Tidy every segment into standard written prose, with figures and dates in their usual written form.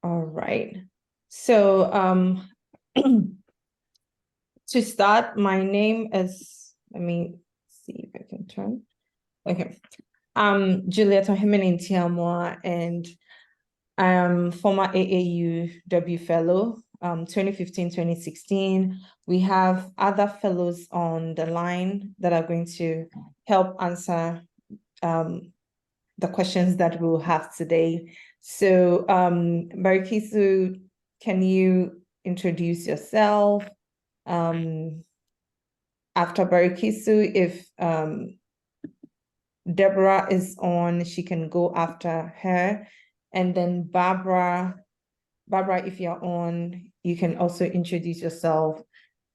All right. So to start, my name is, let me see if I can turn. Okay. I'm Juliet Ohimini-Ntiamwa, and I am former AAUW Fellow, 2015, 2016. We have other fellows on the line that are going to help answer the questions that we'll have today. So, Barikisu, can you introduce yourself? After Barikisu, if Deborah is on, she can go after her. And then Barbara, if you're on, you can also introduce yourself.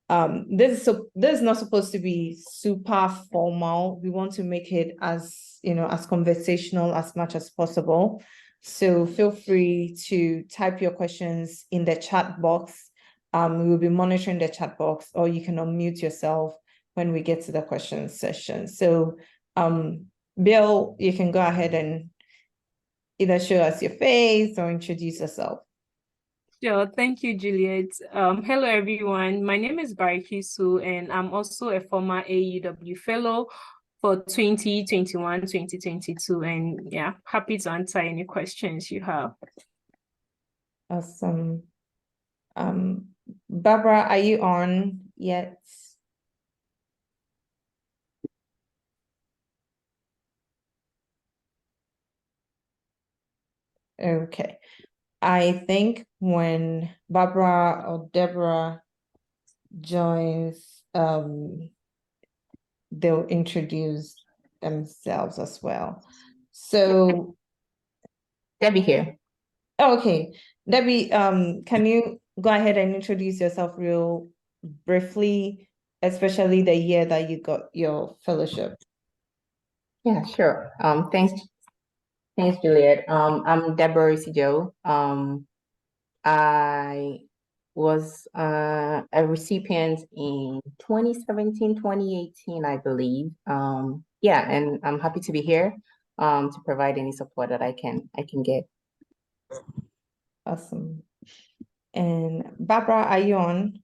This is not supposed to be super formal. We want to make it as, as conversational as much as possible. So feel free to type your questions in the chat box. We will be monitoring the chat box, or you can unmute yourself when we get to the question session. So Bill, you can go ahead and either show us your face or introduce yourself. Sure. Thank you, Juliet. Hello, everyone. My name is Barikisu, and I'm also a former AAUW Fellow for 2021, 2022. And yeah, happy to answer any questions you have. Awesome. Barbara, are you on yet? Okay. I think when Barbara or Deborah joins, they'll introduce themselves as well. So Debbie here. Okay. Debbie, can you go ahead and introduce yourself real briefly, especially the year that you got your fellowship? Yeah, sure. Thanks, Juliet. I'm Deborah Isijo. I was a recipient in 2017, 2018, I believe. Yeah, and I'm happy to be here to provide any support that I can get. Awesome. And Barbara, are you on?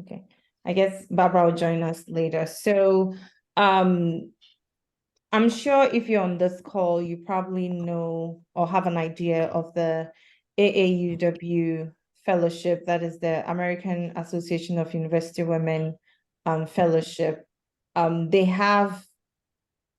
Okay. I guess Barbara will join us later. So I'm sure if you're on this call, you probably know or have an idea of the AAUW Fellowship, that is the American Association of University Women Fellowship. They have,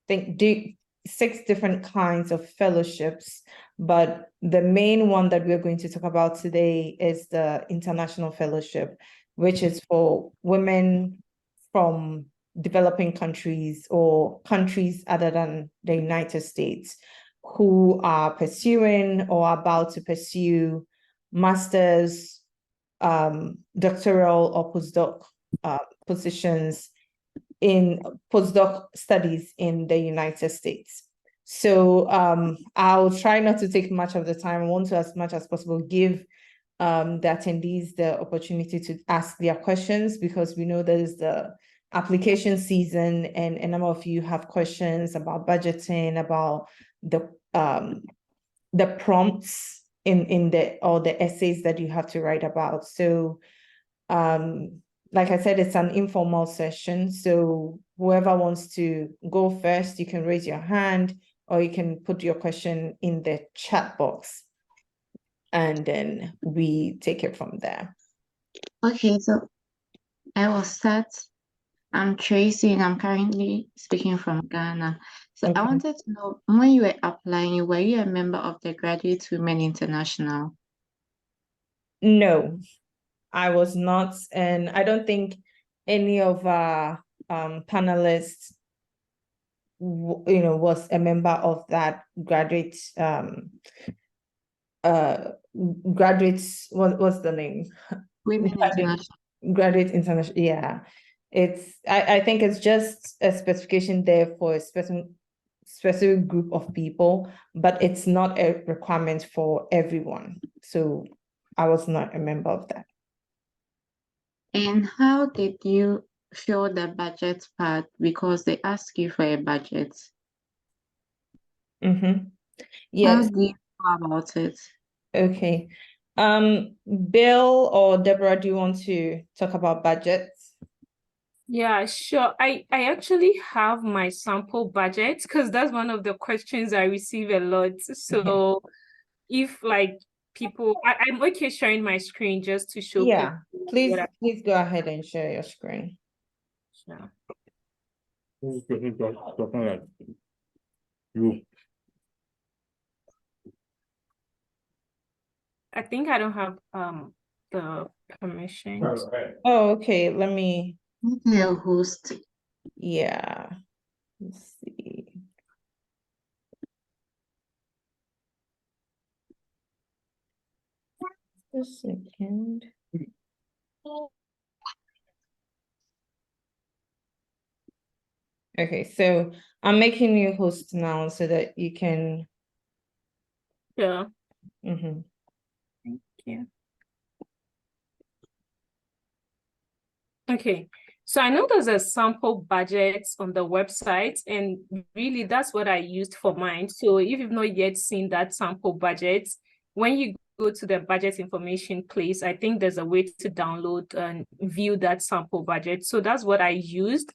I think, 6 different kinds of fellowships, but the main one that we're going to talk about today is the International Fellowship, which is for women from developing countries or countries other than the United States who are pursuing or about to pursue master's, doctoral or postdoc positions in postdoc studies in the United States. So I'll try not to take much of the time. I want to, as much as possible, give the attendees the opportunity to ask their questions, because we know there is the application season and a number of you have questions about budgeting, about the prompts in the essays that you have to write about. So like I said, it's an informal session. So whoever wants to go first, you can raise your hand or you can put your question in the chat box, and then we take it from there. Okay, so I will start. I'm Tracy and I'm currently speaking from Ghana. So Okay. I wanted to know, when you were applying, were you a member of the Graduate Women International? No, I was not. And I don't think any of our panelists was a member of that graduate graduates, what's the name? Women International. Graduate International, yeah. I think it's just a specification there for a specific group of people, but it's not a requirement for everyone. So I was not a member of that. And how did you fill the budget part? Because they ask you for a budget. Mm-hmm. Yes. about it. Okay. Bill or Deborah, do you want to talk about budgets? Yeah, sure. I actually have my sample budget because that's one of the questions I receive a lot. So if like I'm okay sharing my screen just to show Yeah, people please, what I please go ahead and share your screen. share. I think I don't have the permission. Oh, okay. Let me, The host. yeah. Let's see. A second. Okay, so I'm making you host now so that you can. Yeah. Mhm. Thank you. Okay, so I know there's a sample budget on the website, and really that's what I used for mine. So if you've not yet seen that sample budget, when you go to the budget information place, I think there's a way to download and view that sample budget. So that's what I used.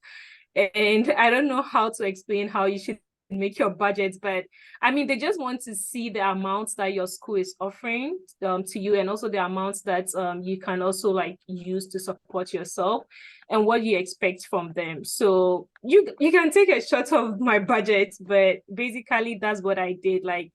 And I don't know how to explain how you should make your budget, but I mean, they just want to see the amounts that your school is offering to you, and also the amounts that you can also like use to support yourself and what you expect from them. So you can take a shot of my budget, but basically that's what I did, like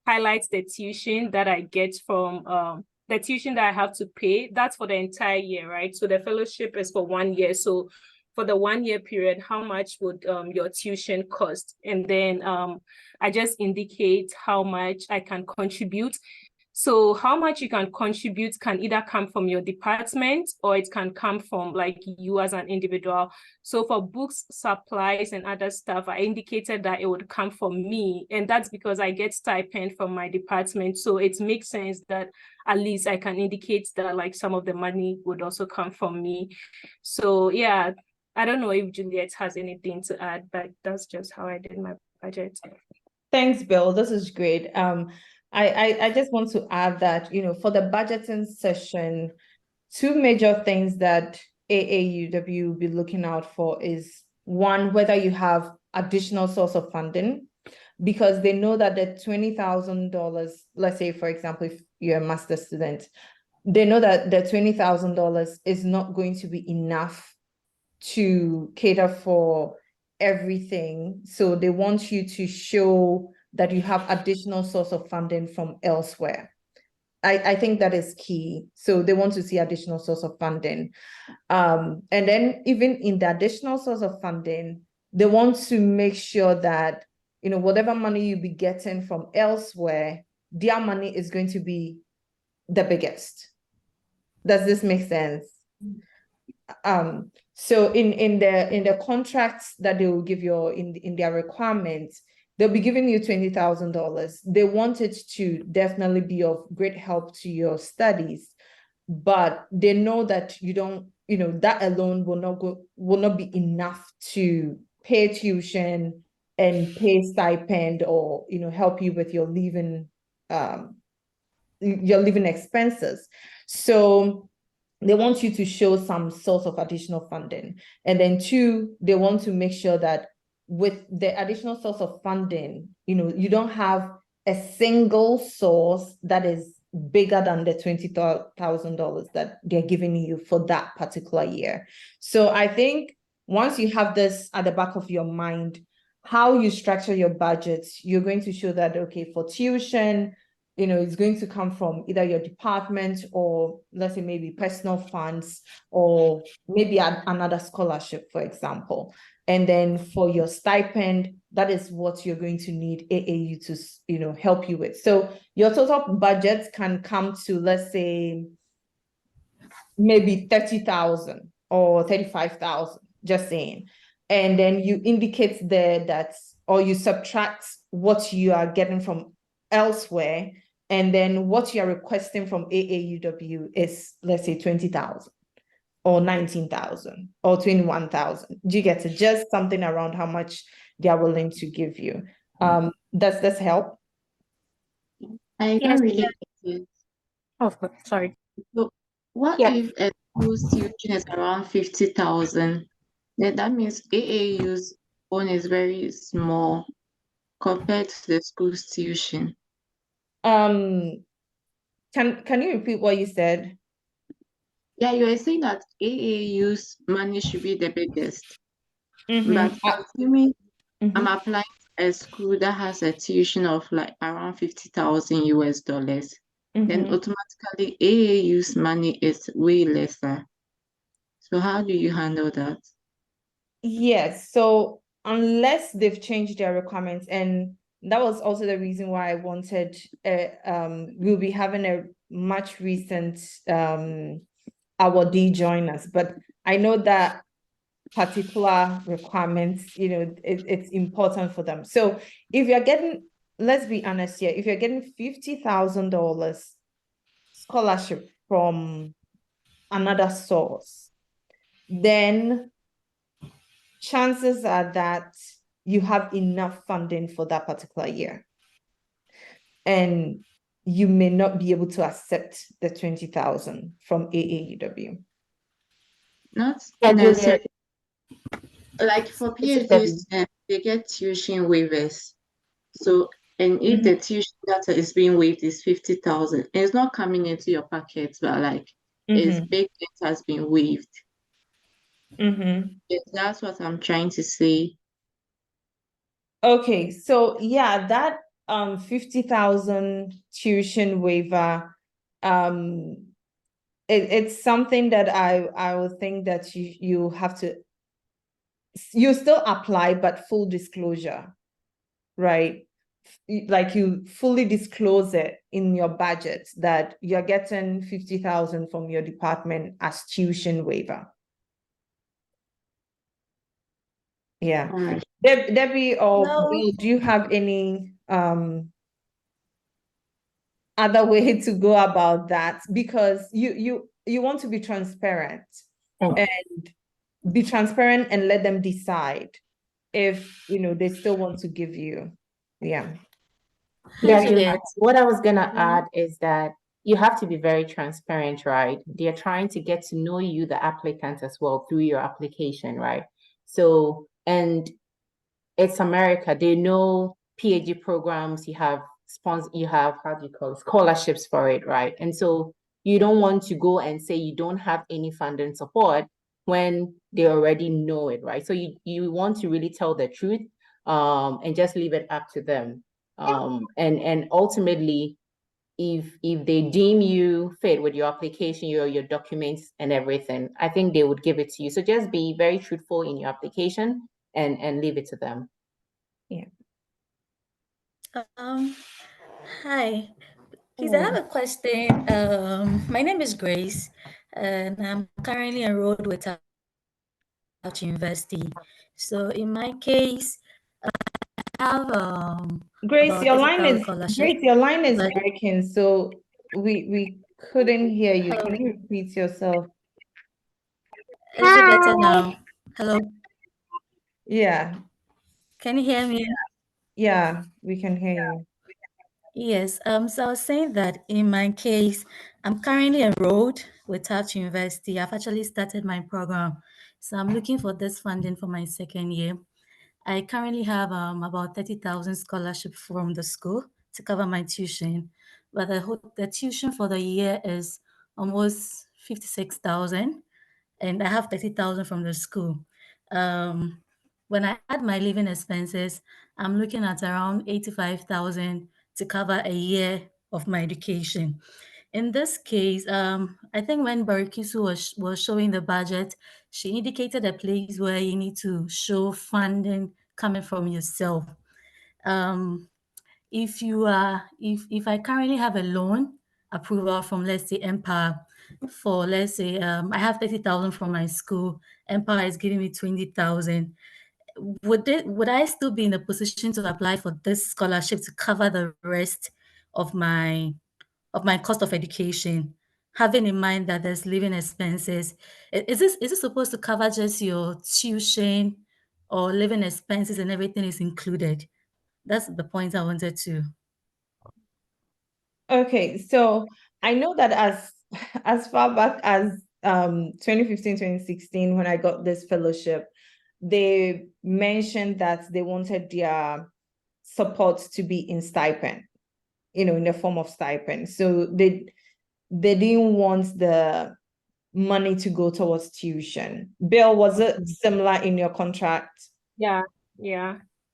highlight the tuition that I get from the tuition that I have to pay. That's for the entire year, right? So the fellowship is for 1 year. So for the 1 year period, how much would your tuition cost? And then I just indicate how much I can contribute. So how much you can contribute can either come from your department or it can come from like you as an individual. So for books, supplies, and other stuff, I indicated that it would come from me. And that's because I get stipend from my department. So it makes sense that at least I can indicate that like some of the money would also come from me. So yeah, I don't know if Juliet has anything to add, but that's just how I did my budget. Thanks, Bill. This is great. I just want to add that, for the budgeting session, two major things that AAUW will be looking out for is one, whether you have additional source of funding, because they know that the $20,000, let's say, for example, if you're a master student, they know that the $20,000 is not going to be enough to cater for everything. So they want you to show that you have additional source of funding from elsewhere. I think that is key. So they want to see additional source of funding. And then even in the additional source of funding, they want to make sure that, whatever money you be getting from elsewhere, their money is going to be the biggest. Does this make sense? So in the contracts that they will give you in their requirements, they'll be giving you $20,000. They want it to definitely be of great help to your studies, but they know that you don't, that alone will not be enough to pay tuition and pay stipend or help you with your living expenses. So they want you to show some source of additional funding. And then two, they want to make sure that with the additional source of funding, you don't have a single source that is bigger than the $20,000 that they're giving you for that particular year. So I think once you have this at the back of your mind, how you structure your budgets, you're going to show that, okay, for tuition, it's going to come from either your department or let's say maybe personal funds or maybe another scholarship, for example. And then for your stipend, that is what you're going to need AAU to, help you with. So your total budget can come to, let's say, maybe 30,000 or 35,000, just saying. And then you indicate there that, or you subtract what you are getting from elsewhere. And then what you're requesting from AAUW is, let's say, 20,000 or 19,000 or 21,000. Do you get it? Just something around how much they are willing to give you. Does this help? I Yes. don't really get it. Oh, sorry. So what Yeah. if a school's tuition is around 50,000? Then that means AAU's own is very small compared to the school's tuition. Um, can you repeat what you said? Yeah, you were saying that AAU's money should be the biggest, but assuming I'm Mhm. applying to a school that has a tuition of like around 50,000 US dollars, then Mhm. automatically AAU's money is way lesser. So how do you handle that? Yes, so unless they've changed their requirements, and that was also the reason why I wanted, we'll be having a much recent awardee join us, but I know that particular requirements, it's important for them. So if you're getting, let's be honest here, if you're getting $50,000 scholarship from another source, then chances are that you have enough funding for that particular year. And you may not be able to accept the 20,000 from AAUW. Not Yeah, Juliet. necessarily. Like for It's PhD okay. students, they get tuition waivers. So, and if Mhm. the tuition that is being waived is 50,000, it's not coming into your pocket, but like it's Mhm. baked, it has been waived. Mhm. Yes, that's what I'm trying to say. Okay, so yeah, that 50,000 tuition waiver, it's something that I would think that you have to, you still apply, but full disclosure, right? Like you fully disclose it in your budget that you're getting 50,000 from your department as tuition waiver. Yeah. All right. Debbie or Hello. Bill, do you have any other way to go about that? Because you want to be transparent and be transparent and let them decide if they still want to give you. Yeah. Yeah, Hi, Juliet, Juliet. what I was gonna Mhm. add is that you have to be very transparent, right? They're trying to get to know you, the applicant, as well through your application, right? So, and it's America. They know PhD programs, you have you have, how do you call it, scholarships for it, right? And so you don't want to go and say you don't have any funding support when they already know it, right? So you want to really tell the truth, and just leave it up to them. And ultimately, if they deem you fit with your application, your documents and everything, I think they would give it to you. So just be very truthful in your application and leave it to them. Yeah. Hi. Please, I have a question. My name is Grace, and I'm currently enrolled with AAUW University. So in my case, I have Grace, about 30,000 scholarship. Your line is But breaking, so we couldn't hear you. hello, Can you repeat yourself? is it better now? Hello, Yeah, can you hear me? yeah, we can hear you. Yes. So I was saying that in my case, I'm currently enrolled with Tufts University. I've actually started my program. So I'm looking for this funding for my second year. I currently have about 30,000 scholarship from the school to cover my tuition, but the tuition for the year is almost 56,000, and I have 30,000 from the school. When I add my living expenses, I'm looking at around 85,000 to cover a year of my education. In this case, I think when Barikisu was showing the budget, she indicated a place where you need to show funding coming from yourself. Um, if I currently have a loan approval from, let's say, Empower, for, let's say, I have 30,000 from my school, Empower is giving me 20,000. Would I still be in a position to apply for this scholarship to cover the rest of my cost of education, having in mind that there's living expenses? Is it supposed to cover just your tuition, or living expenses and everything is included? That's the point I wanted to. Okay, so I know that as far back as 2015, 2016, when I got this fellowship, they mentioned that they wanted their support to be in stipend, in the form of stipend. So they didn't want the money to go towards tuition. Bill, was it similar in your contract? Yeah.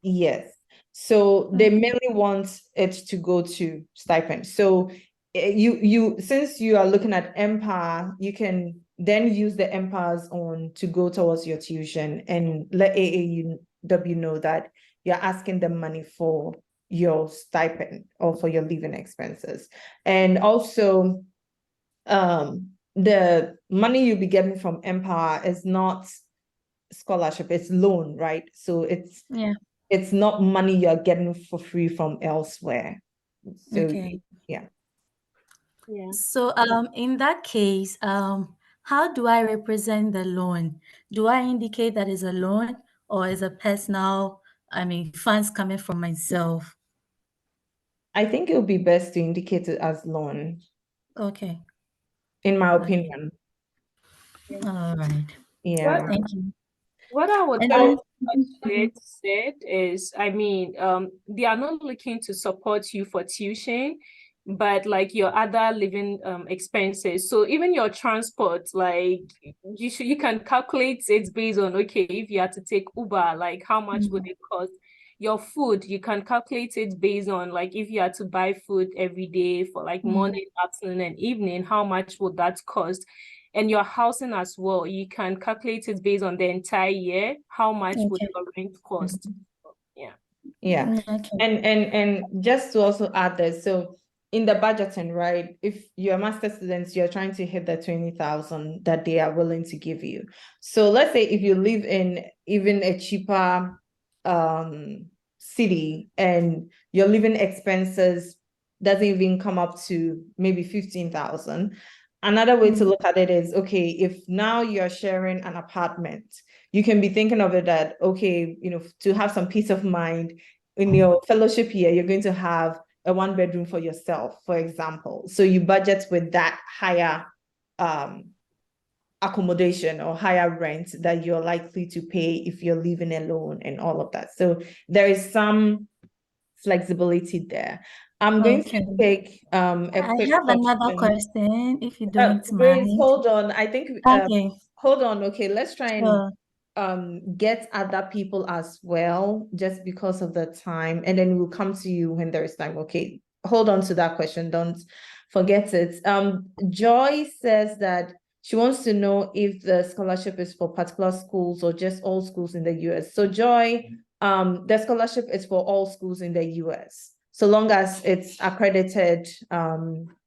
Yes. So they mainly want it to go to stipend. So you since you are looking at Empower, you can then use the Empowers on to go towards your tuition and let AAUW know that you're asking them money for your stipend or for your living expenses. And also the money you'll be getting from Empower is not scholarship, it's loan, right? So it's not money you're getting for free from elsewhere. So Okay. Yeah. So in that case, how do I represent the loan? Do I indicate that is a loan or is a personal, funds coming from myself? I think it would be best to indicate it as loan, Okay. in my Okay. opinion. All right. Yeah. Thank you. What I would And like then, to said is, they are not looking to support you for tuition, but like your other living expenses. So even your transport, like you can calculate it based on, okay, if you had to take Uber, like how much would it cost? Your food, you can calculate it based on like if you had to buy food every day for like morning, afternoon, and evening, how much would that cost? And your housing as well, you can calculate it based on the entire year, how much would Okay. your rent cost? Yeah. Okay. And just to also add this, so in the budgeting, right, if you're a master student, you're trying to hit the 20,000 that they are willing to give you. So let's say if you live in even a cheaper city and your living expenses doesn't even come up to maybe 15,000. Another way to look at it is, okay, if now you're sharing an apartment, you can be thinking of it that, okay, to have some peace of mind in your fellowship year, you're going to have a 1-bedroom for yourself, for example. So you budget with that higher accommodation or higher rent that you're likely to pay if you're living alone and all of that. So there is some flexibility there. I'm going to take a I quick have another question. question, if you don't Grace, mind. hold on. I think Okay. hold on. Okay, let's try and Sure. get other people as well, just because of the time, and then we'll come to you when there is time. Okay, hold on to that question. Don't forget it. Joy says that she wants to know if the scholarship is for particular schools or just all schools in the US. So Joy, the scholarship is for all schools in the US. So long as it's accredited,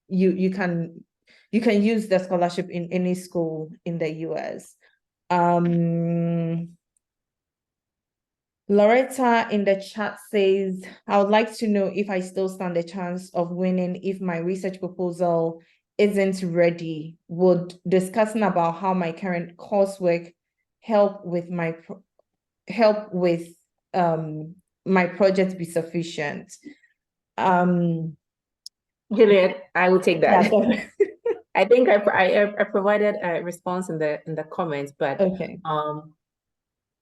you can use the scholarship in any school in the US. Loretta in the chat says, I would like to know if I still stand a chance of winning if my research proposal isn't ready. Would discussing about how my current coursework help with my project be sufficient? Juliet, I will take that. Yeah. I think I provided a response in the comments, but Okay.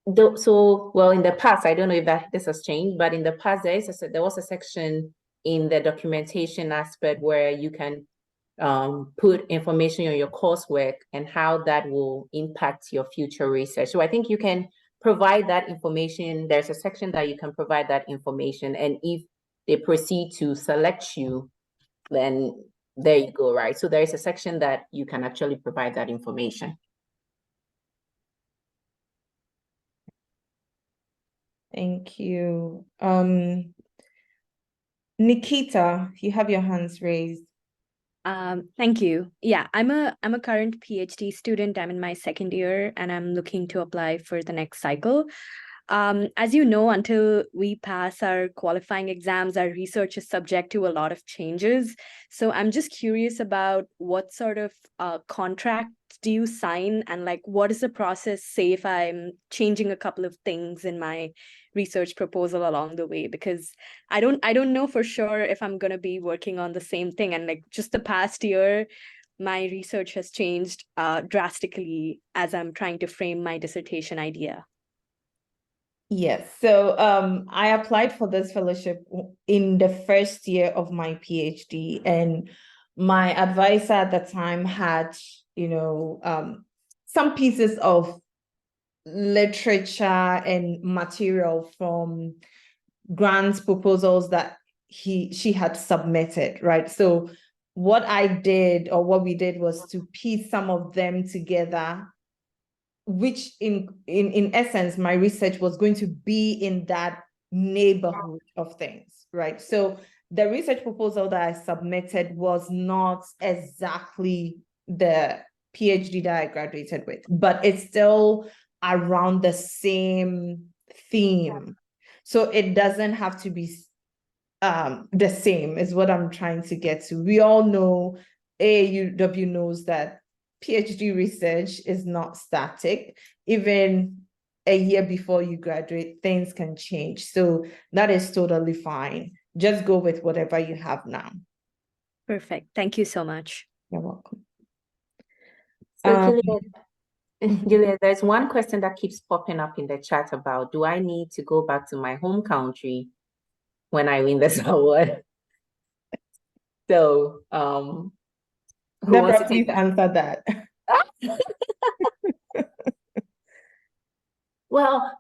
well, in the past, I don't know if this has changed, but in the past there was a section in the documentation aspect where you can put information on your coursework and how that will impact your future research. So I think you can provide that information. There's a section that you can provide that information, and if they proceed to select you, then there you go, right? So there is a section that you can actually provide that information. Thank you. Nikita, you have your hands raised. Thank you. Yeah, I'm a current PhD student. I'm in my second year and I'm looking to apply for the next cycle. As you know, until we pass our qualifying exams, our research is subject to a lot of changes. So I'm just curious about what sort of contract do you sign, and like what is the process, say if I'm changing a couple of things in my research proposal along the way, because I don't know for sure if I'm going to be working on the same thing. And like just the past year, my research has changed drastically as I'm trying to frame my dissertation idea. Yes. So I applied for this fellowship in the first year of my PhD, and my advisor at the time had, some pieces of literature and material from grant proposals that she had submitted, right? So what we did was to piece some of them together, which in essence, my research was going to be in that neighborhood of things, right? So the research proposal that I submitted was not exactly the PhD that I graduated with, but it's still around the same theme. So it doesn't have to be the same, is what I'm trying to get to. We all know, AAUW knows that PhD research is not static. Even a year before you graduate, things can change. So that is totally fine. Just go with whatever you have now. Perfect. Thank you so much. You're welcome. So Juliet, there's one question that keeps popping up in the chat about, do I need to go back to my home country when I win this award? So, who wants to Please take that? answer that. Well,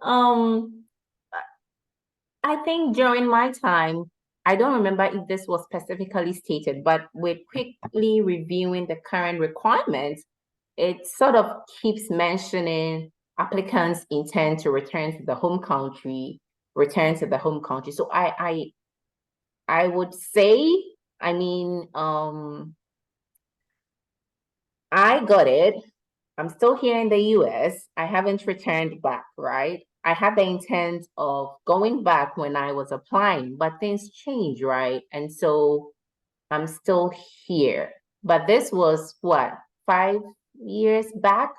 I think during my time, I don't remember if this was specifically stated, but with quickly reviewing the current requirements, it sort of keeps mentioning applicants intend to return to the home country. So I would say, I mean, I got it. I'm still here in the US. I haven't returned back, right? I had the intent of going back when I was applying, but things change, right? And so I'm still here. But this was what, 5 years back?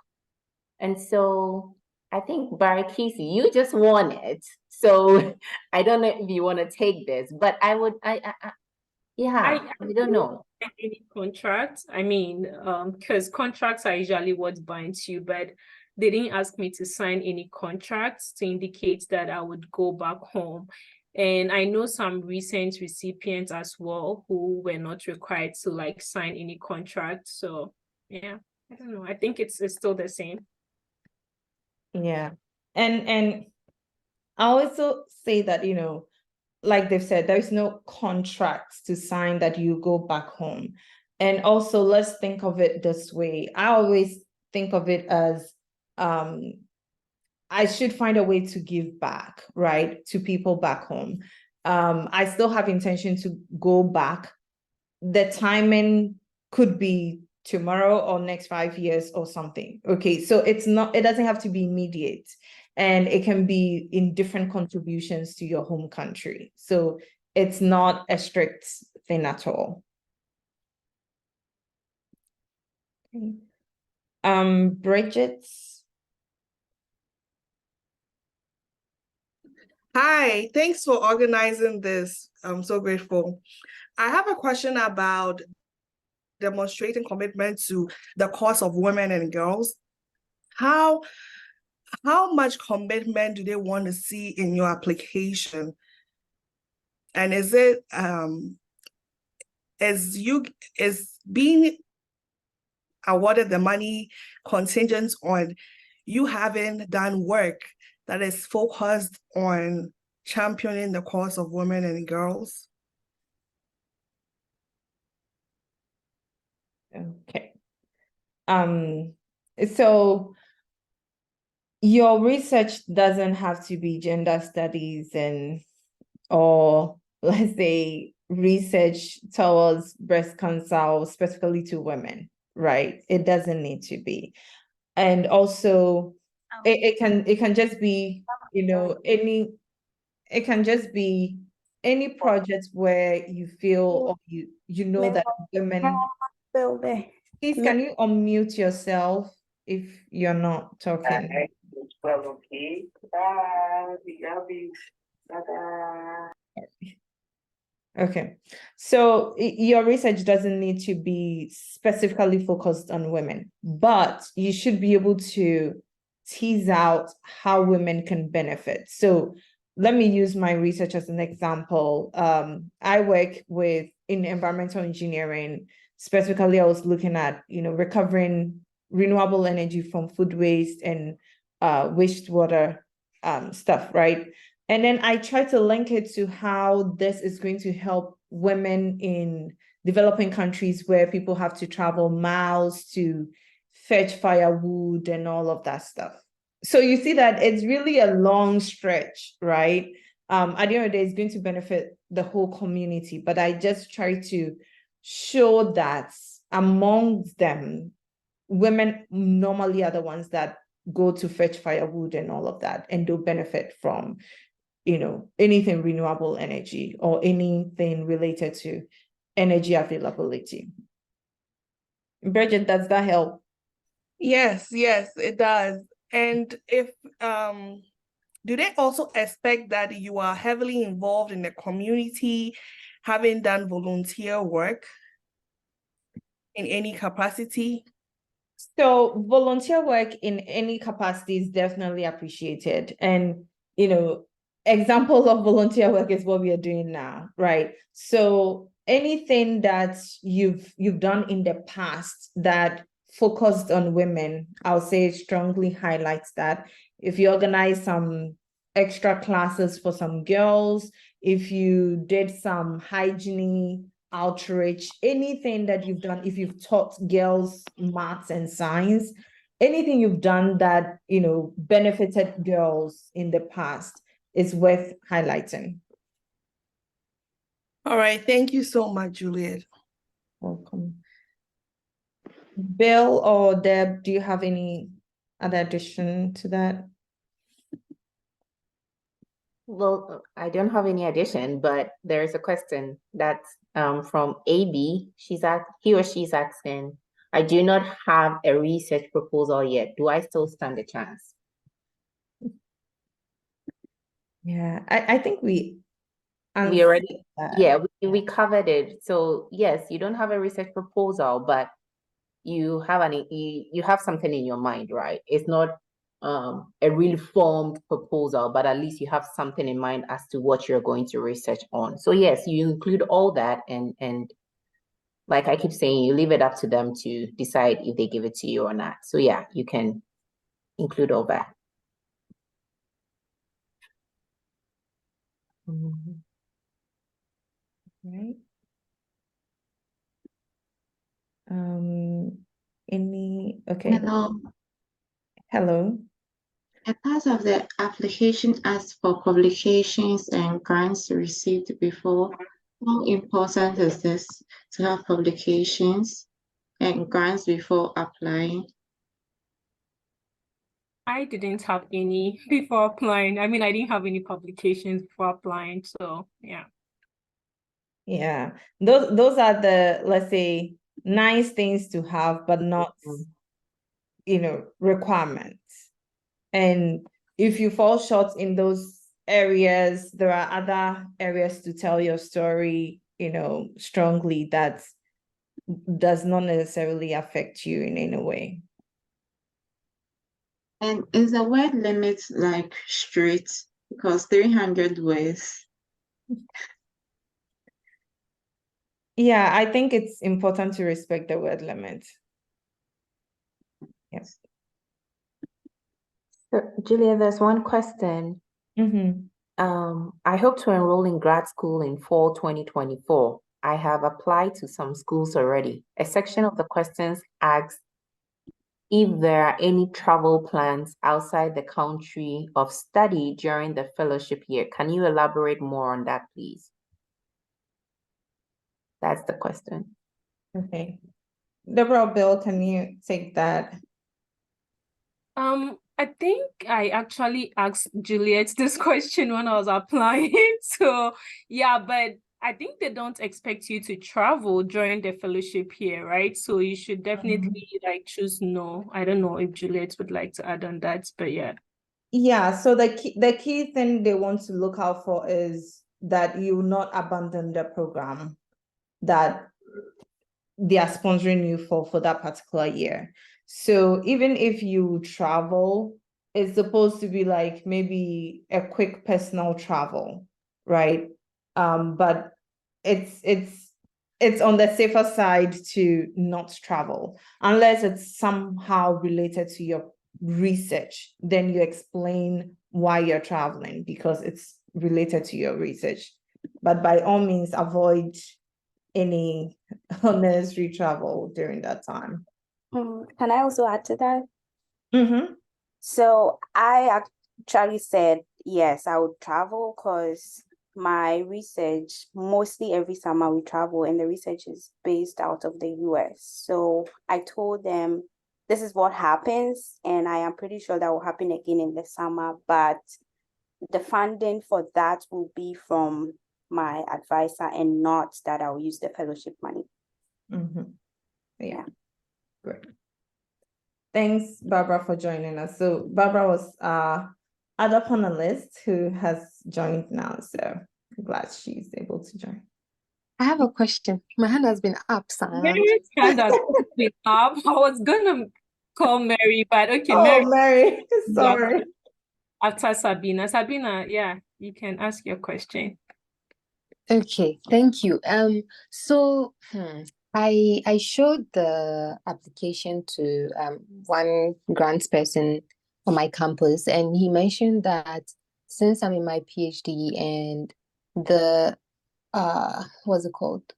And so I think, Barakisi, you just won it. So I don't know if you want to take this, but I don't know. Any contract, I mean, because contracts are usually what binds you, but they didn't ask me to sign any contracts to indicate that I would go back home. And I know some recent recipients as well who were not required to like sign any contract. So yeah, I don't know. I think it's still the same. Yeah. And I also say that, like they've said, there's no contract to sign that you go back home. And also, let's think of it this way. I always think of it as I should find a way to give back, right, to people back home. I still have intention to go back. The timing could be tomorrow or next 5 years or something. Okay, so it doesn't have to be immediate, and it can be in different contributions to your home country. So it's not a strict thing at all. Okay. Bridget. Hi, thanks for organizing this. I'm so grateful. I have a question about demonstrating commitment to the cause of women and girls. How much commitment do they want to see in your application? And is it is being awarded the money contingent on you having done work that is focused on championing the cause of women and girls? Okay. So your research doesn't have to be gender studies or let's say research towards breast cancer specifically to women, right? It doesn't need to be. And also it can just be, it can just be any project where you feel or you know that women. Please, can you unmute yourself if you're not talking? Well, okay. Bye. Love you. Bye-bye. Okay, so your research doesn't need to be specifically focused on women, but you should be able to tease out how women can benefit. So let me use my research as an example. I work in environmental engineering. Specifically, I was looking at, recovering renewable energy from food waste and wastewater stuff, right? And then I try to link it to how this is going to help women in developing countries where people have to travel miles to fetch firewood and all of that stuff. So you see that it's really a long stretch, right? At the end of the day, it's going to benefit the whole community, but I just try to show that amongst them, women normally are the ones that go to fetch firewood and all of that, and do benefit from anything renewable energy or anything related to energy availability. Bridget, does that help? Yes, it does. And if do they also expect that you are heavily involved in the community, having done volunteer work in any capacity? So volunteer work in any capacity is definitely appreciated. And, example of volunteer work is what we are doing now, right? So anything that you've done in the past that focused on women, I'll say strongly highlights that. If you organize some extra classes for some girls, if you did some hygiene outreach, anything that you've done, if you've taught girls maths and science, anything you've done that benefited girls in the past is worth highlighting. All right, thank you so much, Juliet. Welcome. Bill or Deb, do you have any other addition to that? Well, I don't have any addition, but there's a question that's from AB. He or she's asking, I do not have a research proposal yet. Do I still stand a chance? Yeah, I think we already, that. yeah, we covered it. So yes, you don't have a research proposal, but you have something in your mind, right? It's not a really formed proposal, but at least you have something in mind as to what you're going to research on. So yes, you include all that, and like I keep saying, you leave it up to them to decide if they give it to you or not. So yeah, you can include all that. Right. Okay. Hello. A part of the application asks for publications and grants received before. How important is this to have publications and grants before applying? I didn't have any before applying. I mean, I didn't have any publications before applying, so yeah. Yeah, those are the, let's say, nice things to have, but not, requirements. And if you fall short in those areas, there are other areas to tell your story, strongly that does not necessarily affect you in any way. And is the word limit like strict? Because 300 words. Yeah, I think it's important to respect the word limit. Yes. So, Julia, there's one question. I hope to enroll in grad school in fall 2024. I have applied to some schools already. A section of the questions asks if there are any travel plans outside the country of study during the fellowship year. Can you elaborate more on that, please? That's the question. Okay. Deborah, Bill, can you take that? I think I actually asked Juliet this question when I was applying. So yeah, but I think they don't expect you to travel during the fellowship here, right? So you should definitely like choose no. I don't know if Juliet would like to add on that, but yeah. Yeah, so the key thing they want to look out for is that you will not abandon the program that they are sponsoring you for that particular year. So even if you travel, it's supposed to be like maybe a quick personal travel, right? But it's on the safer side to not travel unless it's somehow related to your research. Then you explain why you're traveling because it's related to your research. But by all means, avoid any unnecessary travel during that time. Can I also add to that? Mm-hmm. So I actually said, yes, I would travel because my research, mostly every summer we travel, and the research is based out of the US. So I told them this is what happens, and I am pretty sure that will happen again in the summer, but the funding for that will be from my advisor and not that I'll use the fellowship money. Mm-hmm. Yeah, great. Thanks, Barbara, for joining us. So Barbara was other panelist who has joined now. So I'm glad she's able to join. I have a question. My hand has been up, Sam. Mary's hand has been up. I was gonna call Mary, but okay, Oh, Mary. Mary, sorry. After Sabina. Sabina, yeah, you can ask your question. Okay, thank you. So I showed the application to one grants person on my campus, and he mentioned that since I'm in my PhD and the what's it called?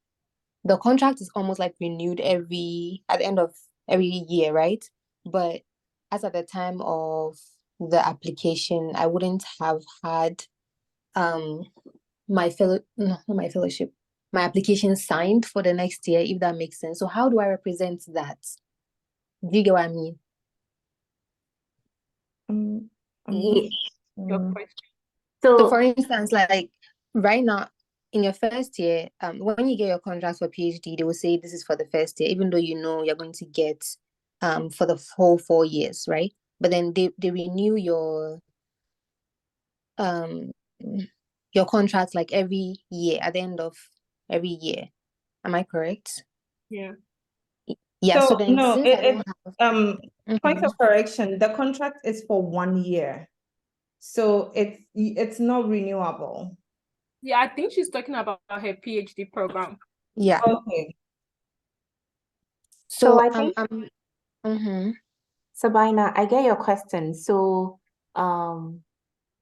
The contract is almost like renewed at the end of every year, right? But as at the time of the application, I wouldn't have had my application signed for the next year, if that makes sense. So how do I represent that? Do you get what I mean? Your question. So for instance, like right now in your first year, when you get your contract for PhD, they will say this is for the first year, even though you know you're going to get for the whole 4 years, right? But then they renew your contract like every year, at the end of every year. Am I correct? Yeah. Yeah, so then no, since I don't have point of correction, the contract is for 1 year. So it's not renewable. Yeah, I think she's talking about her PhD program. yeah. Okay. So So I think, Sabina, I get your question. So,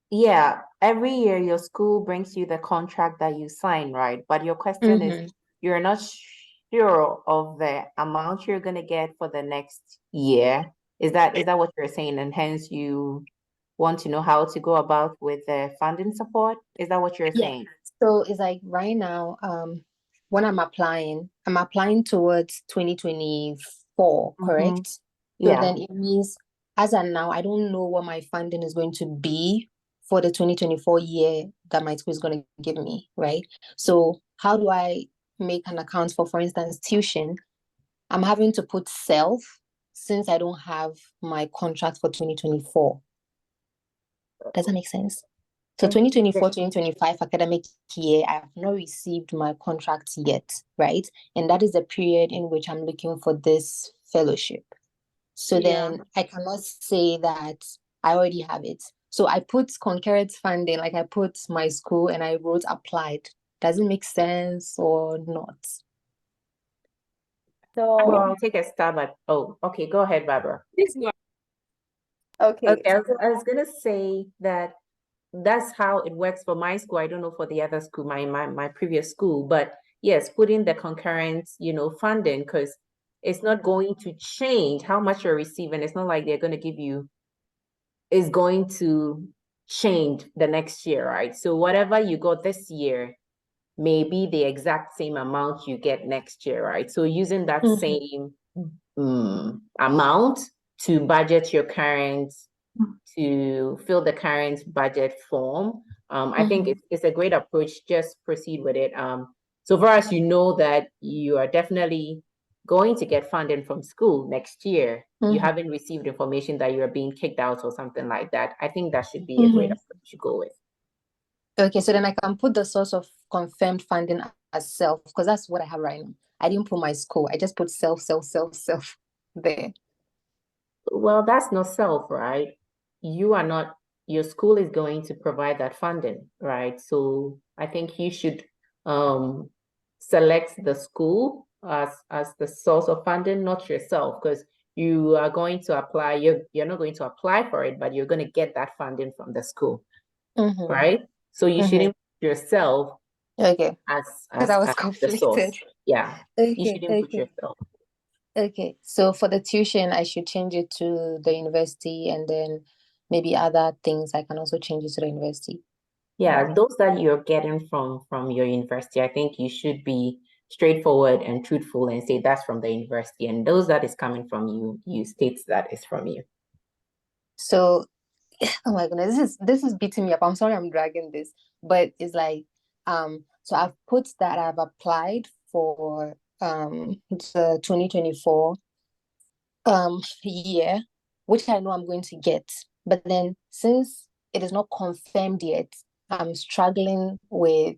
yeah, every year your school brings you the contract that you sign, right? But your question is, you're not sure of the amount you're going to get for the next year. Is that what you're saying? And hence you want to know how to go about with the funding support? Is that what you're saying? So it's like right now, when I'm applying towards 2024, correct? So then it means as of now, I don't know what my funding is going to be for the 2024 year that my school is going to give me, right? So how do I make an account for instance, tuition? I'm having to put self since I don't have my contract for 2024. Does that make sense? So 2024-2025 academic year, I have not received my contract yet, right? And that is the period in which I'm looking for this fellowship. So then I cannot say that I already have it. So I put concurrent funding, like I put my school and I wrote applied. Does it make sense or not? So Well, I'll take a stab at, okay, go ahead, Barbara. okay. I was gonna say that that's how it works for my school. I don't know for the other school, my previous school, but yes, put in the concurrent, funding, because it's not going to change how much you're receiving. It's not like they're going to give you, is going to change the next year, right? So whatever you got this year may be the exact same amount you get next year, right? So using that same amount to budget your current, to fill the current budget form. I think it's a great approach. Just proceed with it. So far as you know that you are definitely going to get funding from school next year, you Mhm. haven't received information that you're being kicked out or something like that, I think that should be a great approach to go with. Okay, so then I can put the source of confirmed funding as self, because that's what I have right now. I didn't put my school. I just put self there. Well, that's not self, right? You are not, your school is going to provide that funding, right? So I think you should select the school as the source of funding, not yourself, because you are going to apply, you're not going to apply for it, but you're going to get that funding from the school, right? So you shouldn't put yourself Okay, as because I was the conflicted. source. Yeah, you Okay, shouldn't put okay. yourself. Okay, so for the tuition, I should change it to the university, and then maybe other things I can also change it to the university. Yeah, those that you're getting from your university, I think you should be straightforward and truthful and say that's from the university. And those that is coming from you, you state that is from you. So, oh my goodness, this is beating me up. I'm sorry I'm dragging this, but it's like, so I've put that I've applied for the 2024 year, which I know I'm going to get. But then since it is not confirmed yet, I'm struggling with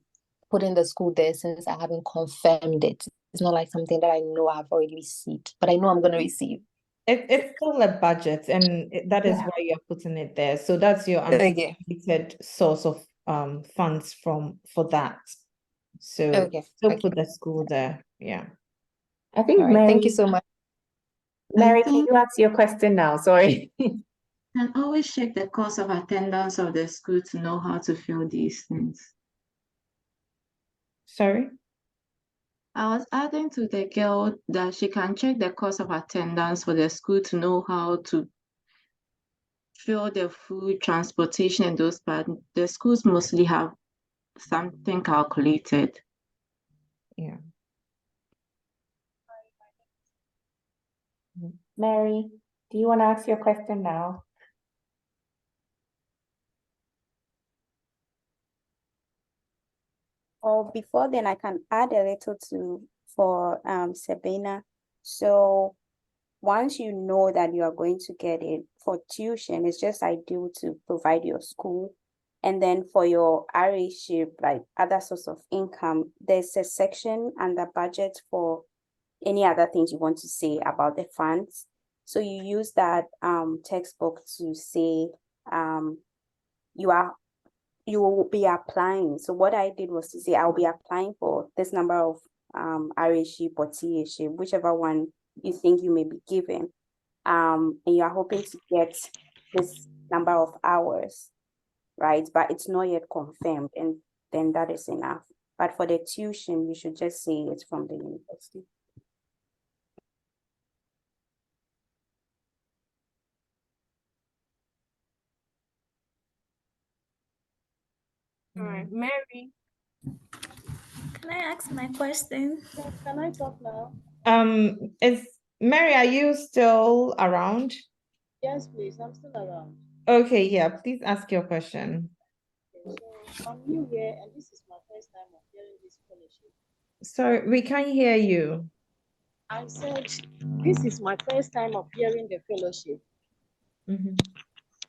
putting the school there since I haven't confirmed it. It's not like something that I know I've already received, but I know I'm going to receive. It's still a budget, and that is why you're putting it there. So that's your Okay. anticipated source of funds for that. So Okay. still Okay. put the school there. Yeah. I think All right. Thank you so much. Mary, can you ask your question now? Sorry. And always check the course of attendance of the school to know how to fill these things. Sorry? I was adding to the girl that she can check the course of attendance for the school to know how to fill the food, transportation, and those parts. The schools mostly have something calculated. Yeah. Mary, do you want to ask your question now? Or before then, I can add a little for Sabina. So once you know that you are going to get it for tuition, it's just ideal to provide your school. And then for your RA-ship, like other source of income, there's a section under budget for any other things you want to say about the funds. So you use that textbook to say you will be applying. So what I did was to say I'll be applying for this number of RA-ship or TA-ship, whichever one you think you may be given. And you are hoping to get this number of hours, right? But it's not yet confirmed, and then that is enough. But for the tuition, you should just say it's from the university. All right, Mary. Can I ask my question? Can I talk now? Is Mary, are you still around? Yes, please. I'm still around. Okay, yeah, please ask your question. Okay, so I'm new here, and this is my first time of hearing this fellowship. Sorry, we can't hear you. I said, this is my first time of hearing the fellowship.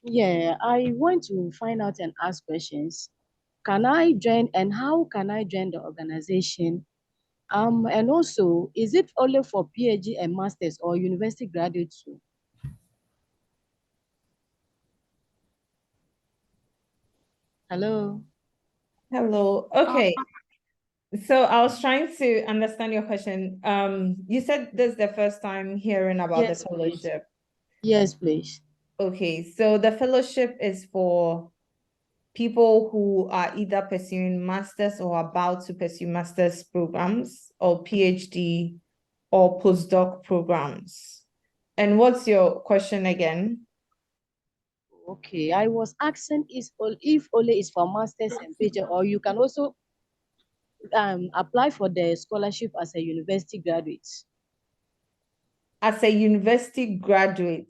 Yeah, I want to find out and ask questions. Can I join, and how can I join the organization? And also, is it only for PhD and masters or university graduates too? Hello. Hello. Okay. So I was trying to understand your question. You said this is the first time hearing about Yes, the fellowship. Please. Yes, please. Okay, so the fellowship is for people who are either pursuing masters or about to pursue masters programs or PhD or postdoc programs. And what's your question again? Okay, I was asking if only is for masters and PhD, or you can also apply for the scholarship as a university graduate. As a university graduate,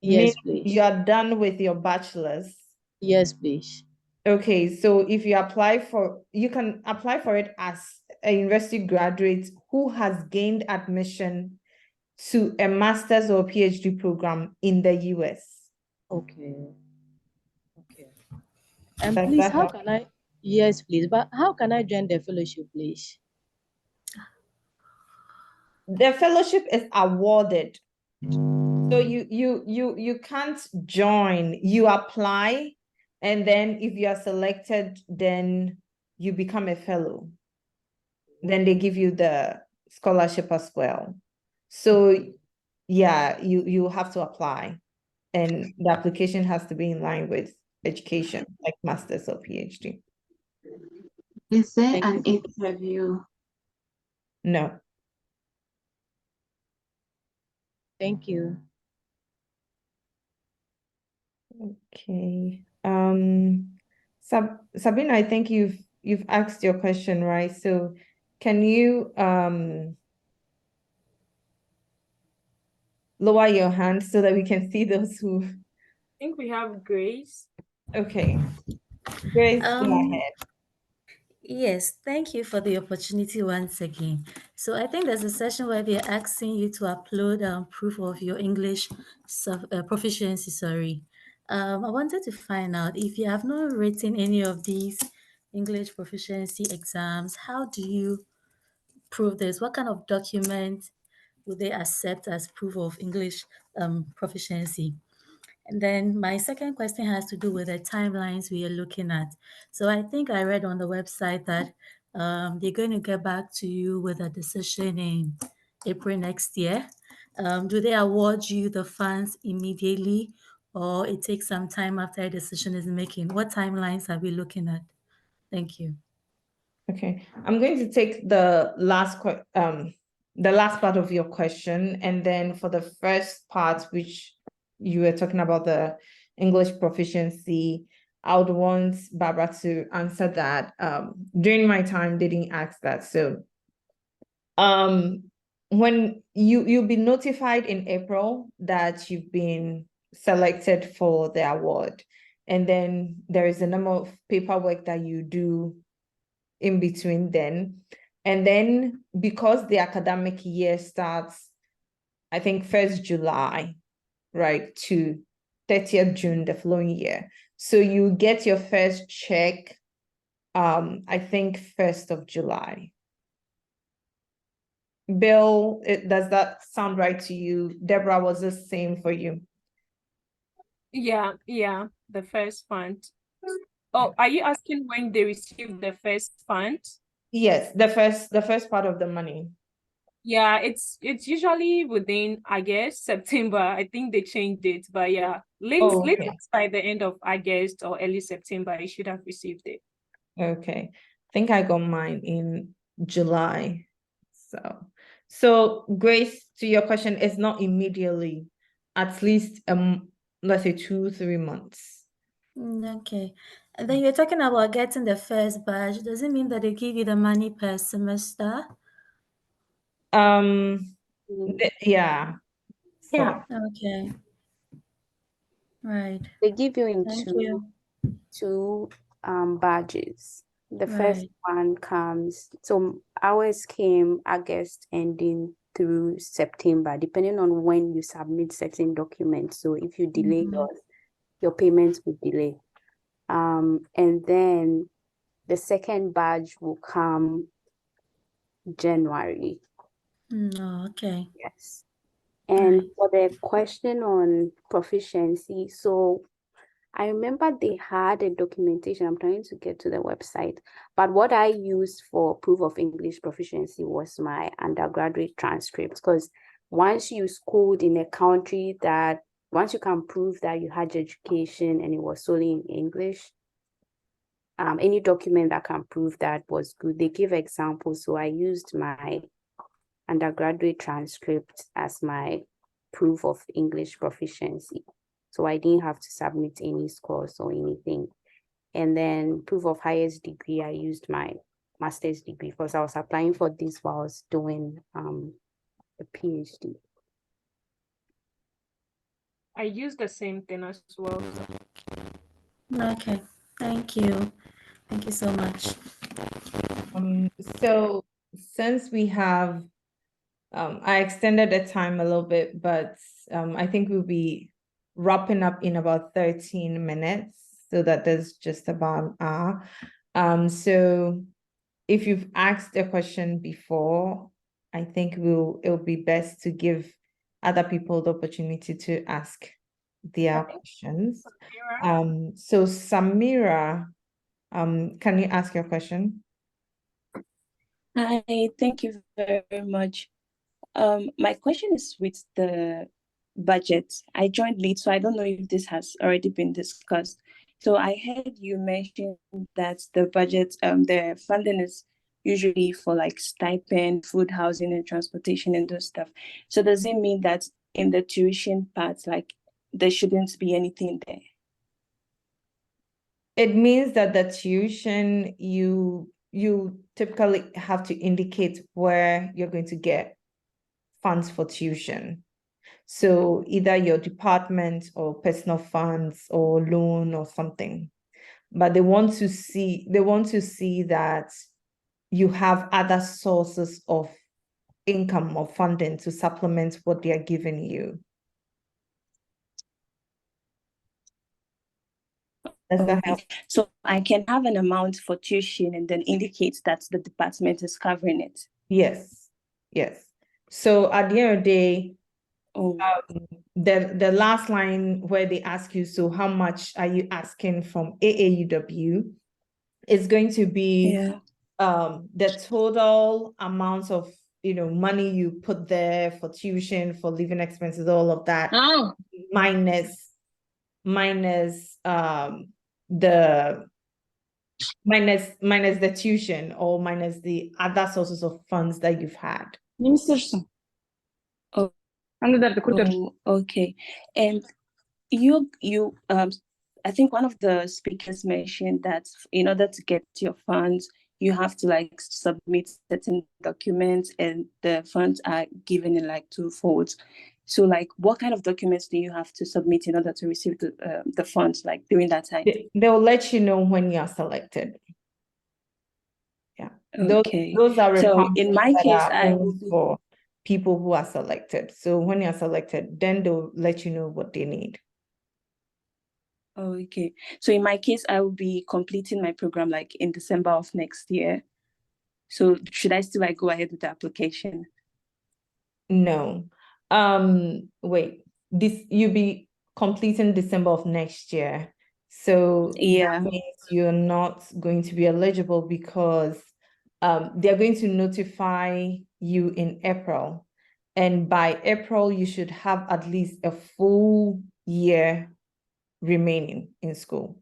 yes, please. You are done with your bachelor's. Yes, please. Okay, so if you you can apply for it as a university graduate who has gained admission to a master's or PhD program in the US. Okay. Okay. And Does please, that how help? can I? Yes, please. But how can I join the fellowship, please? The fellowship is awarded. So you can't join. You apply, and then if you are selected, then you become a fellow. Then they give you the scholarship as well. So yeah, you have to apply, and the application has to be in line with education, like master's or PhD. Is there Thank an you. interview? No. Thank you. Okay. Sabina, I think you've asked your question, right? So can you lower your hand so that we can see those who... I think we have Grace. Okay. Grace, go Um, ahead. Yes, thank you for the opportunity once again. So I think there's a session where they're asking you to upload proof of your English proficiency, sorry. I wanted to find out if you have not written any of these English proficiency exams, how do you prove this? What kind of document would they accept as proof of English proficiency? And then my second question has to do with the timelines we are looking at. So I think I read on the website that they're going to get back to you with a decision in April next year. Do they award you the funds immediately, or it takes some time after a decision is making? What timelines are we looking at? Thank you. Okay, I'm going to take the last part of your question, and then for the first part, which you were talking about the English proficiency, I would want Barbara to answer that. During my time, they didn't ask that. So when you'll be notified in April that you've been selected for the award, and then there is a number of paperwork that you do in between then. And then because the academic year starts, I think 1st July, right, to 30th June the following year. So you get your first check, I think 1st of July. Bill, does that sound right to you? Deborah, was the same for you? Yeah, the first fund. Oh, are you asking when they receive the first fund? Yes, the first part of the money. Yeah, it's usually within, I guess, September. I think they changed it, but yeah, latest by the end of August or early September, you should have received it. Okay, I think I got mine in July. So Grace, to your question, it's not immediately, at least let's say 2-3 months. Okay. And then you're talking about getting the first badge. Does it mean that they give you the money per semester? Yeah. Yeah. Okay. Right. They give you in Thank two you. badges. The first Right. one comes, so ours came August ending through September, depending on when you submit certain documents. So if you delay yours, your payments will delay. And then the second badge will come January. Oh, okay. Yes. And Right. for the question on proficiency, so I remember they had a documentation. I'm trying to get to the website, but what I used for proof of English proficiency was my undergraduate transcript, because once you schooled in a country that, once you can prove that you had education and it was solely in English, any document that can prove that was good. They give examples, so I used my undergraduate transcript as my proof of English proficiency. So I didn't have to submit any scores or anything. And then proof of highest degree, I used my master's degree because I was applying for this while I was doing a PhD. I use the same thing as well. Okay. Thank you. Thank you so much. So since we have I extended the time a little bit, but I think we'll be wrapping up in about 13 minutes, so that there's just about an hour. So if you've asked a question before, I think it'll be best to give other people the opportunity to ask their questions. So Samira, can you ask your question? Hi, thank you very much. My question is with the budget. I joined late, so I don't know if this has already been discussed. So I heard you mention that the budget, the funding is usually for like stipend, food, housing, and transportation and those stuff. So does it mean that in the tuition part, like there shouldn't be anything there? It means that the tuition, you typically have to indicate where you're going to get funds for tuition. So either your department or personal funds or loan or something. But they want to see that you have other sources of income or funding to supplement what they are giving you. Does that help? So I can have an amount for tuition and then indicate that the department is covering it. Yes, yes. So at the end of the day, the last line where they ask you, so how much are you asking from AAUW, is going to be the total amount of money you put there for tuition, for living expenses, all of that, minus the tuition, or minus the other sources of funds that you've had. Okay. And you I think one of the speakers mentioned that in order to get your funds, you have to like submit certain documents, and the funds are given in like two folds. So like, what kind of documents do you have to submit in order to receive the funds, like during that time? They'll let you know when you are selected. Yeah. Okay. Those are So in my case, I will be for people who are selected. So when you're selected, then they'll let you know what they need. Okay. So in my case, I will be completing my program like in December of next year. So should I still like go ahead with the application? No. Wait, you'll be completing December of next year. So that means you're not going to be eligible, because they're going to notify you in April. And by April, you should have at least a full year remaining in school.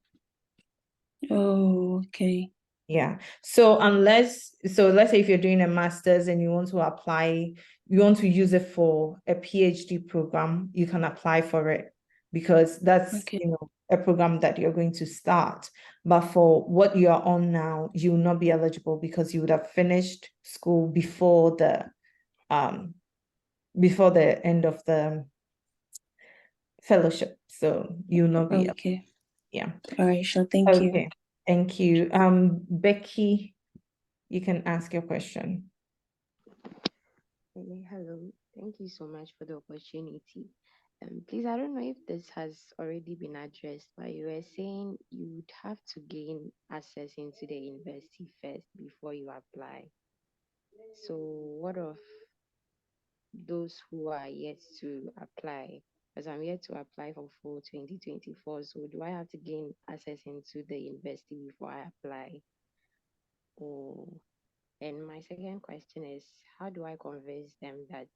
Oh, okay. Yeah. So let's say if you're doing a master's and you want to apply, you want to use it for a PhD program, you can apply for it, because that's a program that you're going to start. But for what you are on now, you will not be eligible, because you would have finished school before the end of the fellowship. So you will not be okay. Yeah. All right, sure. Thank you. Thank you. Becky, you can ask your question. Hello, thank you so much for the opportunity. Please, I don't know if this has already been addressed, but you were saying you would have to gain access into the university first before you apply. So what of those who are yet to apply? Because I'm yet to apply for full 2024. So do I have to gain access into the university before I apply? And my second question is, how do I convince them that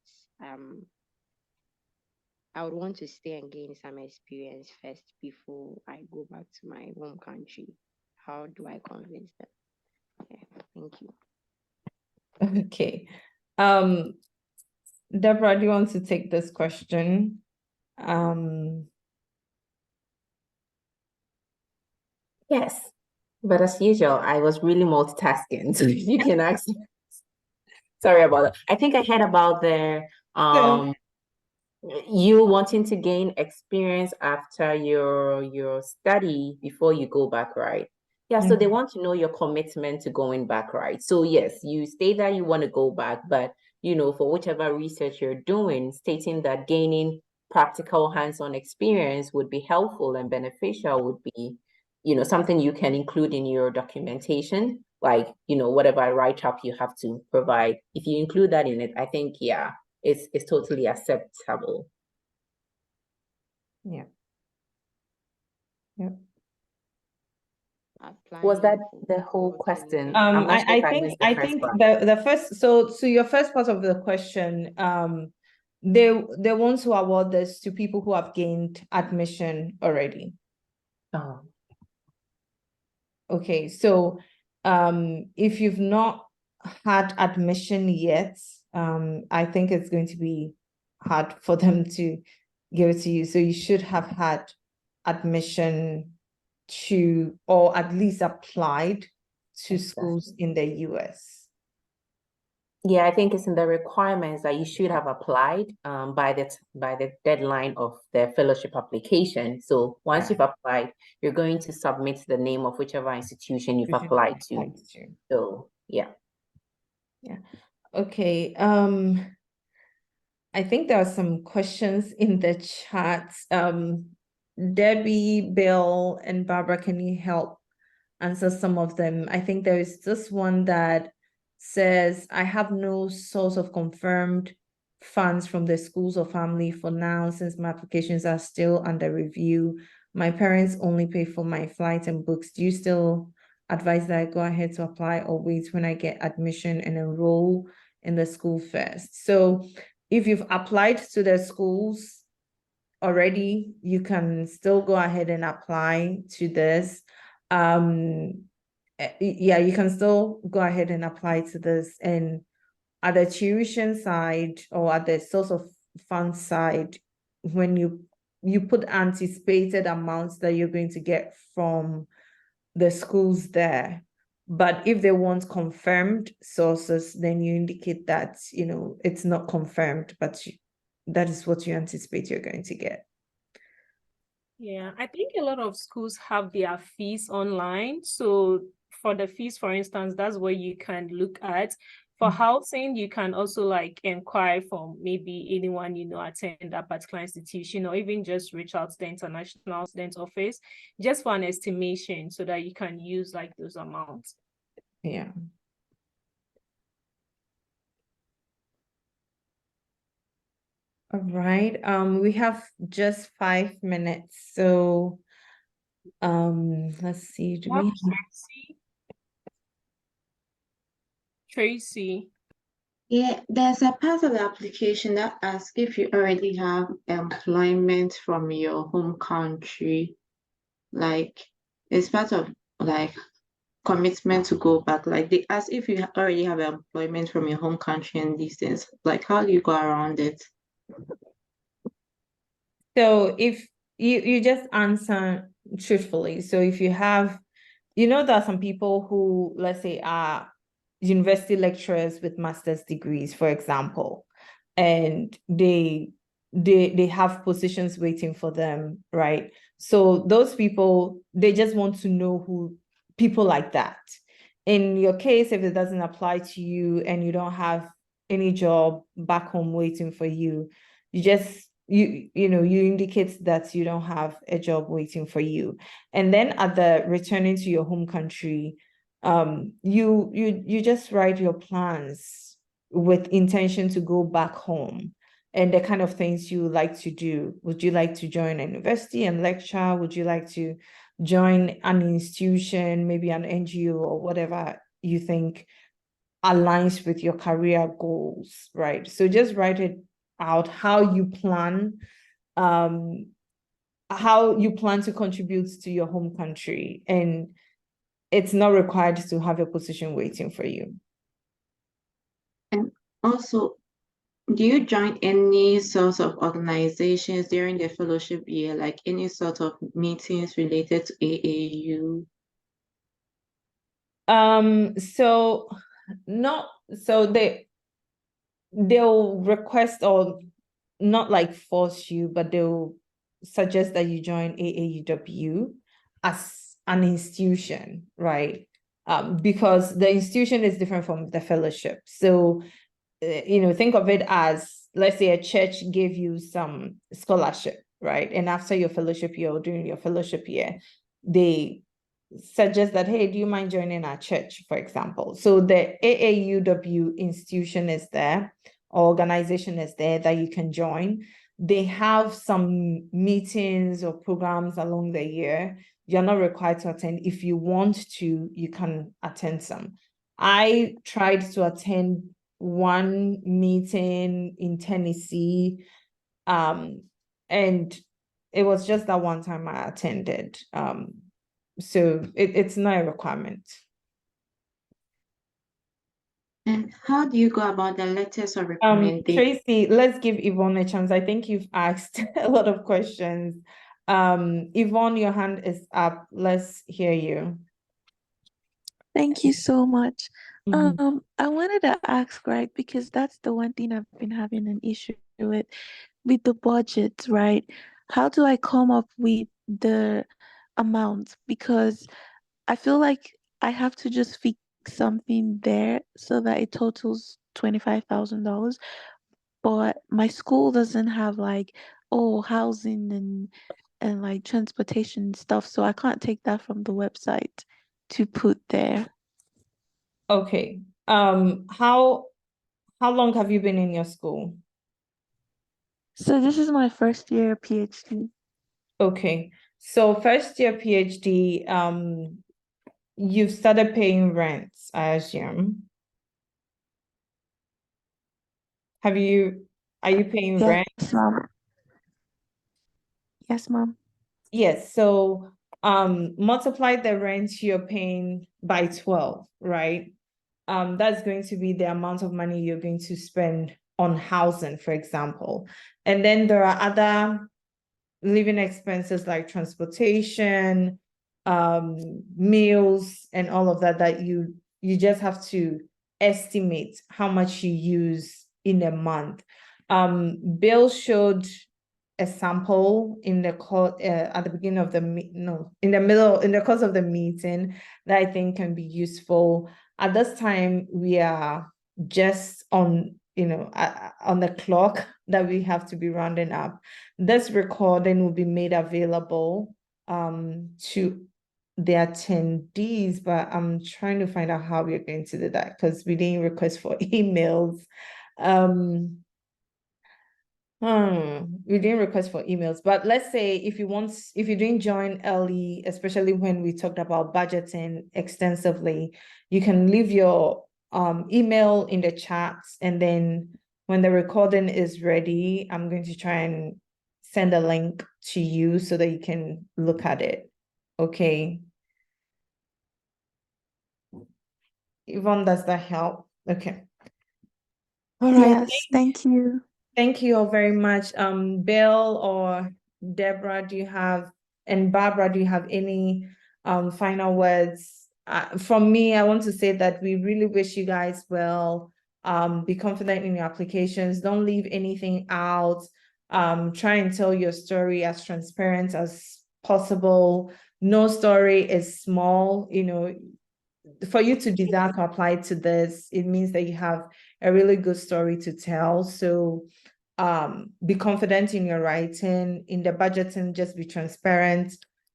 I would want to stay and gain some experience first before I go back to my home country? How do I convince them? Yeah, thank you. Okay. Deborah, do you want to take this question? Yes, but as usual, I was really multitasking, so you can ask. Sorry about that. I think I heard about the you wanting to gain experience after your study before you go back, right? Yeah, so they want to know your commitment to going back, right? So yes, you state that you want to go back, but for whichever research you're doing, stating that gaining practical hands-on experience would be helpful and beneficial would be, something you can include in your documentation, like, whatever write-up you have to provide. If you include that in it, I think, yeah, it's totally acceptable. Yeah. Yep. Was that the whole question? I'm not sure if I missed the I first think part. the first, so your first part of the question, they want to award this to people who have gained admission already. Oh. Okay, so if you've not had admission yet, I think it's going to be hard for them to give it to you. So you should have had admission to, or at least applied to schools in the US. Yeah, I think it's in the requirements that you should have applied by the deadline of the fellowship application. So once you've applied, you're going to submit the name of whichever institution you've applied to. So yeah. Yeah. Okay. I think there are some questions in the chat. Debbie, Bill, and Barbara, can you help answer some of them? I think there is this one that says, I have no source of confirmed funds from the schools or family for now, since my applications are still under review. My parents only pay for my flight and books. Do you still advise that I go ahead to apply, or wait when I get admission and enroll in the school first? So if you've applied to the schools already, you can still go ahead and apply to this. Yeah, you can still go ahead and apply to this. And at the tuition side, or at the source of funds side, when you put anticipated amounts that you're going to get from the schools there. But if they want confirmed sources, then you indicate that, it's not confirmed, but that is what you anticipate you're going to get. Yeah, I think a lot of schools have their fees online. So for the fees, for instance, that's what you can look at. For housing, you can also inquire from maybe anyone attend that particular institution, or even just reach out to the International Student Office just for an estimation, so that you can use those amounts. Yeah. All right. We have just 5 minutes. So let's see. Do we Tracy? Yeah, there's a part of the application that asks if you already have employment from your home country. It's part of commitment to go back. They ask if you already have employment from your home country and these things. How do you go around it? So if you just answer truthfully. So if you have, there are some people who, let's say, are university lecturers with master's degrees, for example, and they have positions waiting for them, right? So those people, they just want to know who people like that. In your case, if it doesn't apply to you and you don't have any job back home waiting for you, you indicate that you don't have a job waiting for you. And then at the returning to your home country, you just write your plans with intention to go back home and the kind of things you like to do. Would you like to join a university and lecture? Would you like to join an institution, maybe an NGO or whatever you think aligns with your career goals, right? So just write it out how you plan to contribute to your home country, and it's not required to have a position waiting for you. And also, do you join any sorts of organizations during the fellowship year, like any sort of meetings related to AAU? They'll request, or not force you, but they'll suggest that you join AAUW as an institution, right? Because the institution is different from the fellowship. So think of it as, let's say a church gave you some scholarship, right? And after your fellowship year or during your fellowship year, they suggest that, hey, do you mind joining our church, for example? So the AAUW institution is there, or organization is there that you can join. They have some meetings or programs along the year. You're not required to attend. If you want to, you can attend some. I tried to attend one meeting in Tennessee, and it was just that one time I attended. So it's not a requirement. And how do you go about the letters of recommendation? Tracy, let's give Yvonne a chance. I think you've asked a lot of questions. Yvonne, your hand is up. Let's hear you. Thank you so much. Mhm. I wanted to ask, right, because that's the one thing I've been having an issue with the budget, right? How do I come up with the amount? Because I feel like I have to just fix something there so that it totals $25,000. But my school doesn't have like, oh, housing and like transportation and stuff, so I can't take that from the website to put there. Okay. How long have you been in your school? So this is my first year PhD. Okay. So first year PhD, you've started paying rents, I assume. Are you paying rent? Yes, mom. Yes, mom. Yes. So multiply the rent you're paying by 12, right? That's going to be the amount of money you're going to spend on housing, for example. And then there are other living expenses like transportation, meals, and all of that that you just have to estimate how much you use in a month. Bill showed a sample in the call at the beginning of the in the course of the meeting that I think can be useful. At this time, we are just on on the clock that we have to be rounding up. This recording will be made available to the attendees, but I'm trying to find out how we're going to do that because we didn't request for emails. We didn't request for emails, but let's say if you didn't join early, especially when we talked about budgeting extensively, you can leave your email in the chat, and then when the recording is ready, I'm going to try and send a link to you so that you can look at it. Okay. Yvonne, does that help? Okay. All right. Yes, thank you. Thank you all very much. Bill or Deborah, and Barbara, do you have any final words? From me, I want to say that we really wish you guys well. Be confident in your applications. Don't leave anything out. Try and tell your story as transparent as possible. No story is small. For you to desire to apply to this, it means that you have a really good story to tell. So be confident in your writing, in the budgeting, just be transparent.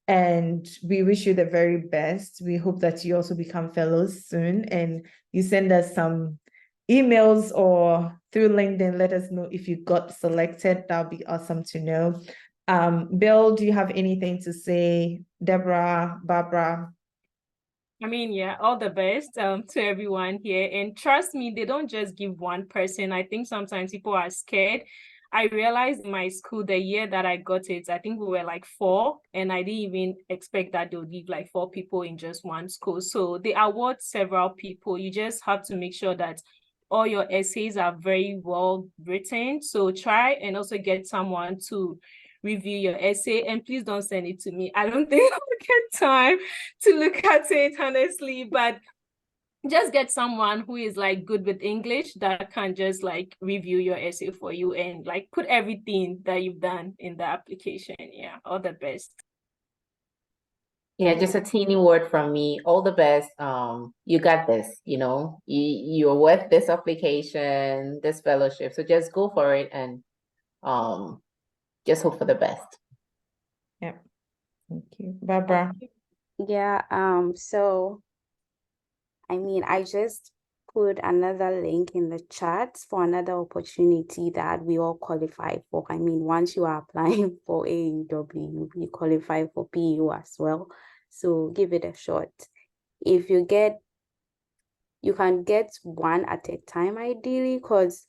And we wish you the very best. We hope that you also become fellows soon and you send us some emails or through LinkedIn, let us know if you got selected. That'll be awesome to know. Bill, do you have anything to say? Deborah, Barbara? I mean, yeah, all the best to everyone here. And trust me, they don't just give one person. I think sometimes people are scared. I realized in my school, the year that I got it, I think we were like 4, and I didn't even expect that they would give like 4 people in just one school. So they award several people. You just have to make sure that all your essays are very well written. So try and also get someone to review your essay, and please don't send it to me. I don't think I'll get time to look at it, honestly, but just get someone who is like good with English that can just like review your essay for you and like put everything that you've done in the application. Yeah, all the best. Yeah, just a teeny word from me. All the best. You got this, you're worth this application, this fellowship. So just go for it and just hope for the best. Yeah. Thank you. Barbara. Yeah, so I mean, I just put another link in the chat for another opportunity that we all qualify for. I mean, once you are applying for AAUW, you qualify for PU as well. So give it a shot. If you can get one at a time ideally, because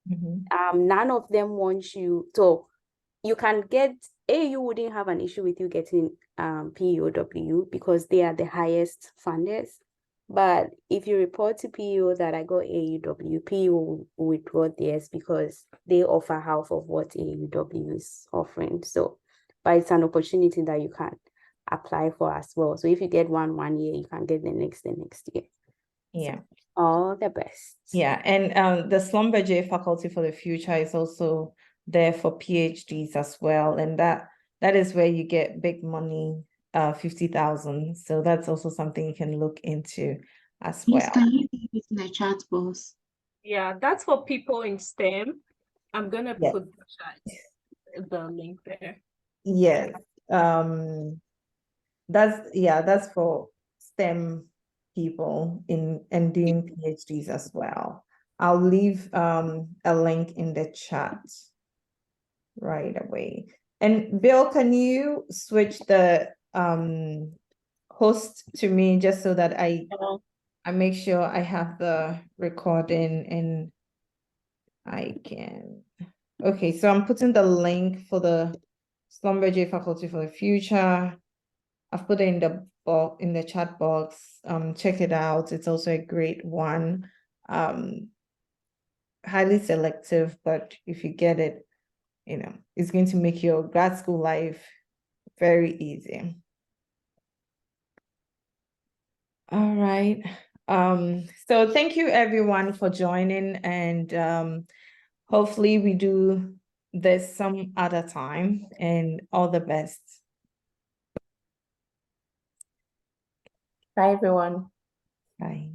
none of them want you. So you can get AU wouldn't have an issue with you getting PUW because they are the highest funders. But if you report to PU that I got AUW, PU will withdraw theirs because they offer half of what AUW is offering. So, but it's an opportunity that you can apply for as well. So if you get one year, you can get the next year. Yeah. So, all the best. Yeah, and the Schlumberger Faculty for the Future is also there for PhDs as well, and that is where you get big money, 50,000. So that's also something you can look into as Please, well. can you put it in the chat box? Yeah, that's for people in STEM. I'm gonna Yes. put the link there. Yes. That's for STEM people and doing PhDs as well. I'll leave a link in the chat right away. And Bill, can you switch the host to me just so that I make sure I have the recording and I can. Okay, so I'm putting the link for the Schlumberger Faculty for the Future. I've put it in the chat box. Check it out. It's also a great one. Highly selective, but if you get it, it's going to make your grad school life very easy. All right. So thank you everyone for joining, and hopefully we do this some other time, and all the best. Bye, everyone. Bye.